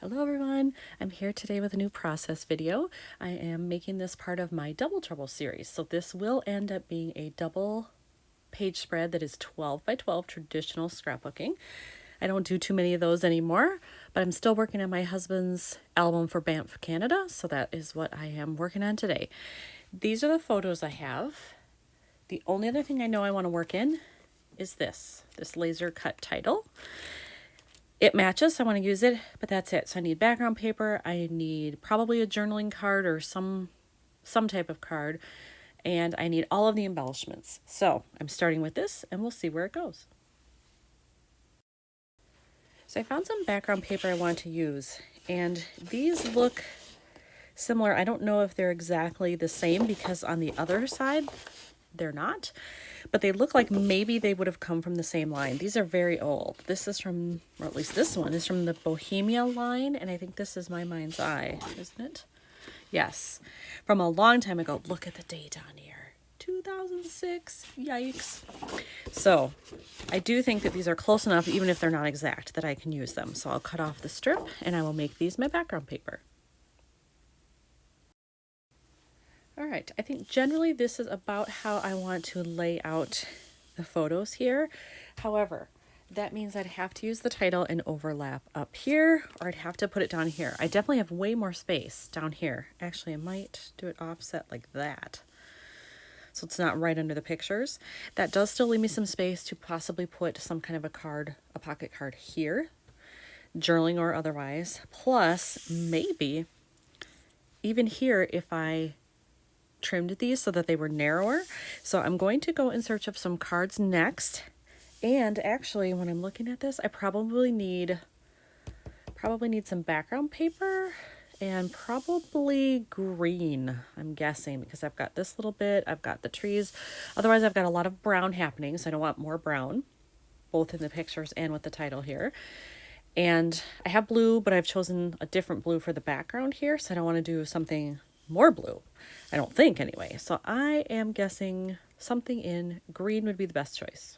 Hello everyone, I'm here today with a new process video. I am making this part of my Double Trouble series. So this will end up being a double page spread that is 12 by 12 traditional scrapbooking. I don't do too many of those anymore, but I'm still working on my husband's album for Banff, Canada. So that is what I am working on today. These are the photos I have. The only other thing I know I want to work in is this laser cut title. It matches, so I want to use it, but that's it. So I need background paper, I need probably a journaling card or some type of card, and I need all of the embellishments. So I'm starting with this and we'll see where it goes. So I found some background paper I want to use, and these look similar. I don't know if they're exactly the same because on the other side they're not, but they look like maybe they would have come from the same line. These are very old. This is from, or at least this one is from the Bohemia line, and I think this is My Mind's Eye, isn't it? Yes, from a long time ago. Look at the date on here, 2006. Yikes. So I do think that these are close enough, even if they're not exact, that I can use them. So I'll cut off the strip and I will make these my background paper. All right, I think generally this is about how I want to lay out the photos here. However, that means I'd have to use the title and overlap up here, or I'd have to put it down here. I definitely have way more space down here. Actually, I might do it offset like that, so it's not right under the pictures. That does still leave me some space to possibly put some kind of a card, a pocket card here, journaling or otherwise. Plus, maybe even here if I trimmed these so that they were narrower. So I'm going to go in search of some cards next. And actually, when I'm looking at this, I probably need some background paper and probably green, I'm guessing, because I've got this little bit, I've got the trees. Otherwise, I've got a lot of brown happening, so I don't want more brown, both in the pictures and with the title here. And I have blue, but I've chosen a different blue for the background here, so I don't want to do something more blue, I don't think, anyway. So I am guessing something in green would be the best choice.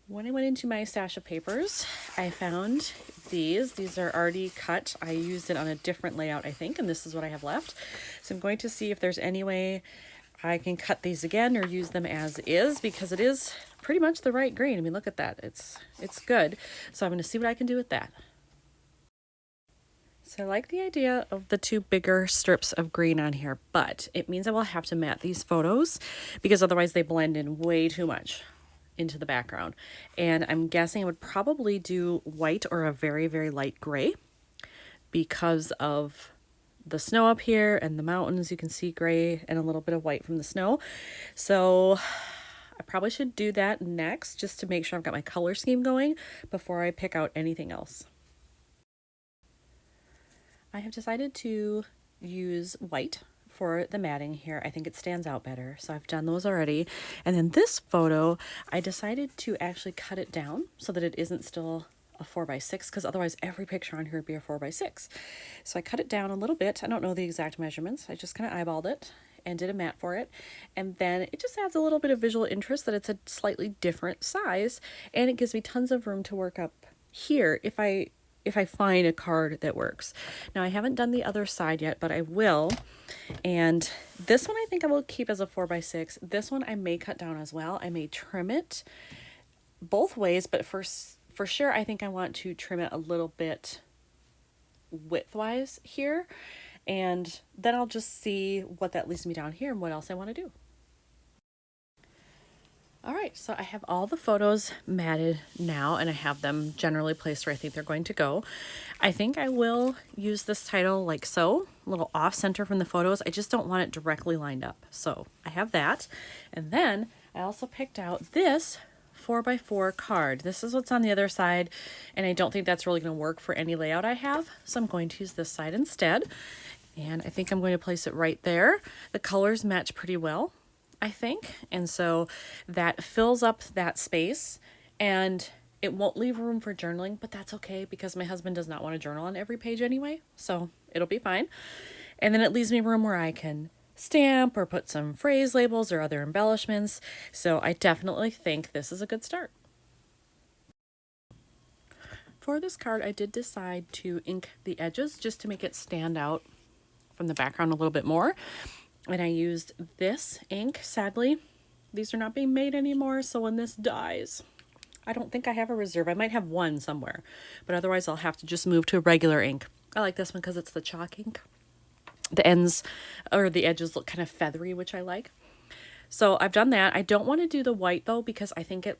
When I went into my stash of papers, I found these. These are already cut. I used it on a different layout, I think, and this is what I have left. So I'm going to see if there's any way I can cut these again or use them as is, because it is pretty much the right green. I mean, look at that. It's good. So I'm going to see what I can do with that. So I like the idea of the two bigger strips of green on here, but it means I will have to matte these photos because otherwise they blend in way too much into the background. And I'm guessing I would probably do white or a very, very light gray because of the snow up here and the mountains. You can see gray and a little bit of white from the snow. So I probably should do that next just to make sure I've got my color scheme going before I pick out anything else. I have decided to use white for the matting here. I think it stands out better, so I've done those already. And then this photo, I decided to actually cut it down so that it isn't still a 4x6, because otherwise every picture on here would be a 4x6. So I cut it down a little bit. I don't know the exact measurements. I just kind of eyeballed it and did a mat for it. And then it just adds a little bit of visual interest that it's a slightly different size, and it gives me tons of room to work up here if I find a card that works. Now I haven't done the other side yet, but I will. And this one I think I will keep as a 4x6. This one I may cut down as well. I may trim it both ways, but for sure I think I want to trim it a little bit widthwise here. And then I'll just see what that leaves me down here and what else I want to do. All right, so I have all the photos matted now, and I have them generally placed where I think they're going to go. I think I will use this title like so, a little off center from the photos. I just don't want it directly lined up. So I have that. And then I also picked out this 4x4 card. This is what's on the other side, and I don't think that's really going to work for any layout I have. So I'm going to use this side instead. And I think I'm going to place it right there. The colors match pretty well, I think, and so that fills up that space, and it won't leave room for journaling, but that's okay because my husband does not want to journal on every page anyway, so it'll be fine. And then it leaves me room where I can stamp or put some phrase labels or other embellishments, so I definitely think this is a good start. For this card, I did decide to ink the edges just to make it stand out from the background a little bit more. And I used this ink. Sadly, these are not being made anymore, so when this dies, I don't think I have a reserve. I might have one somewhere, but otherwise I'll have to just move to a regular ink. I like this one because it's the chalk ink. The ends or the edges look kind of feathery, which I like. So I've done that. I don't want to do the white though, because I think it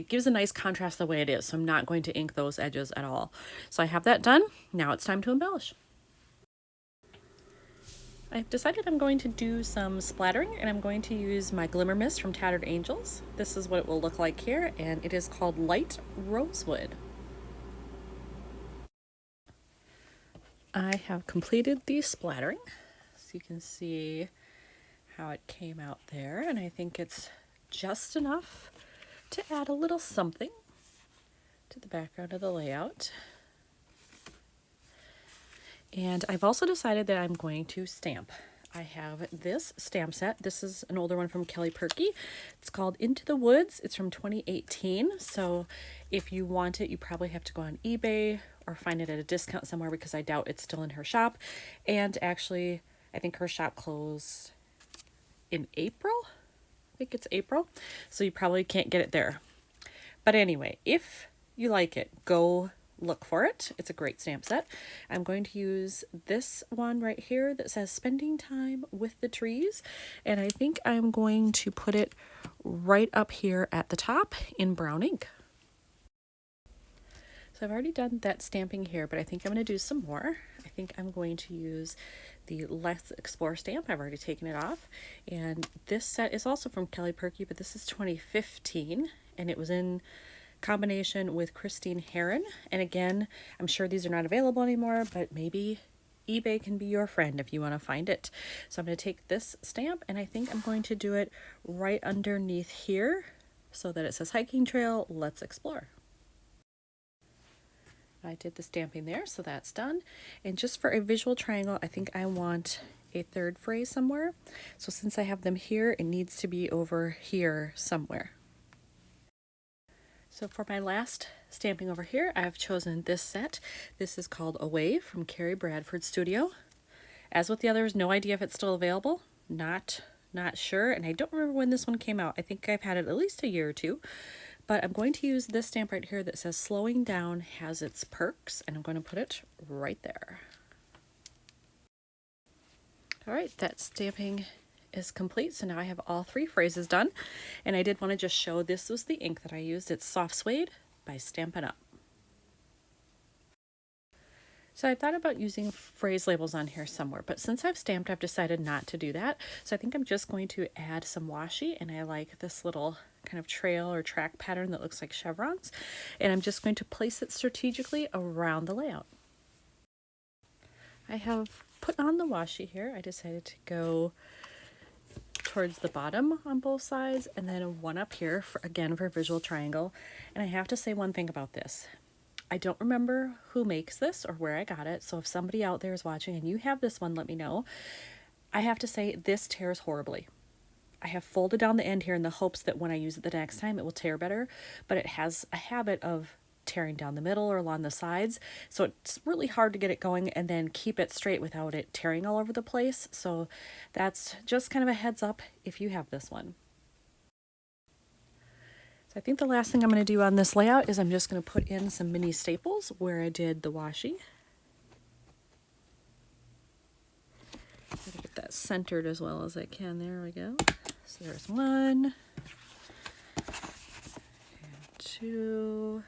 gives a nice contrast the way it is. So I'm not going to ink those edges at all. So I have that done. Now it's time to embellish. I've decided I'm going to do some splattering, and I'm going to use my Glimmer Mist from Tattered Angels. This is what it will look like here, and it is called Light Rosewood. I have completed the splattering, so you can see how it came out there, and I think it's just enough to add a little something to the background of the layout. And I've also decided that I'm going to stamp. I have this stamp set. This is an older one from Kelly Perky. It's called Into the Woods. It's from 2018. So if you want it, you probably have to go on eBay or find it at a discount somewhere, because I doubt it's still in her shop. And actually, I think her shop closed in April. I think it's April. So you probably can't get it there. But anyway, if you like it, go look for it. It's a great stamp set. I'm going to use this one right here that says Spending Time with the Trees, and I think I'm going to put it right up here at the top in brown ink. So I've already done that stamping here, but I think I'm going to do some more. I think I'm going to use the Let's Explore stamp. I've already taken it off, and this set is also from Kelly Perky, but this is 2015, and it was in combination with Christine Heron. And again, I'm sure these are not available anymore, but maybe eBay can be your friend if you want to find it. So I'm going to take this stamp, and I think I'm going to do it right underneath here so that it says Hiking Trail, Let's Explore. I did the stamping there, so that's done. And just for a visual triangle, I think I want a third phrase somewhere. So since I have them here, it needs to be over here somewhere. So for my last stamping over here, I've chosen this set. This is called Away from Carrie Bradford Studio. As with the others, no idea if it's still available. Not sure, and I don't remember when this one came out. I think I've had it at least a year or two. But I'm going to use this stamp right here that says Slowing Down Has Its Perks, and I'm going to put it right there. All right, that stamping is complete. So now I have all three phrases done, and I did want to just show this was the ink that I used. It's Soft Suede by Stampin' Up. So I thought about using phrase labels on here somewhere, but since I've stamped, I've decided not to do that. So I think I'm just going to add some washi, and I like this little kind of trail or track pattern that looks like chevrons, and I'm just going to place it strategically around the layout. I have put on the washi here. I decided to go towards the bottom on both sides, and then one up here for, again, for a visual triangle. And I have to say one thing about this. I don't remember who makes this or where I got it, so if somebody out there is watching and you have this one, let me know. I have to say this tears horribly. I have folded down the end here in the hopes that when I use it the next time it will tear better, but it has a habit of tearing down the middle or along the sides, so it's really hard to get it going and then keep it straight without it tearing all over the place. So that's just kind of a heads up if you have this one. So I think the last thing I'm going to do on this layout is I'm just going to put in some mini staples where I did the washi. Get that centered as well as I can. There we go. So there's one, and two,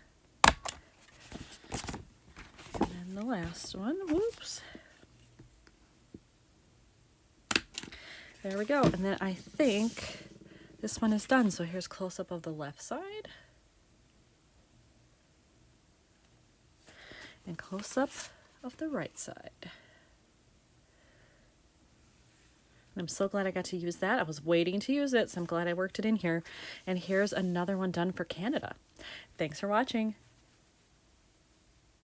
and then the last one. Whoops. There we go. And then I think this one is done. So here's close up of the left side and close up of the right side. I'm so glad I got to use that. I was waiting to use it, so I'm glad I worked it in here. And here's another one done for Canada. Thanks for watching.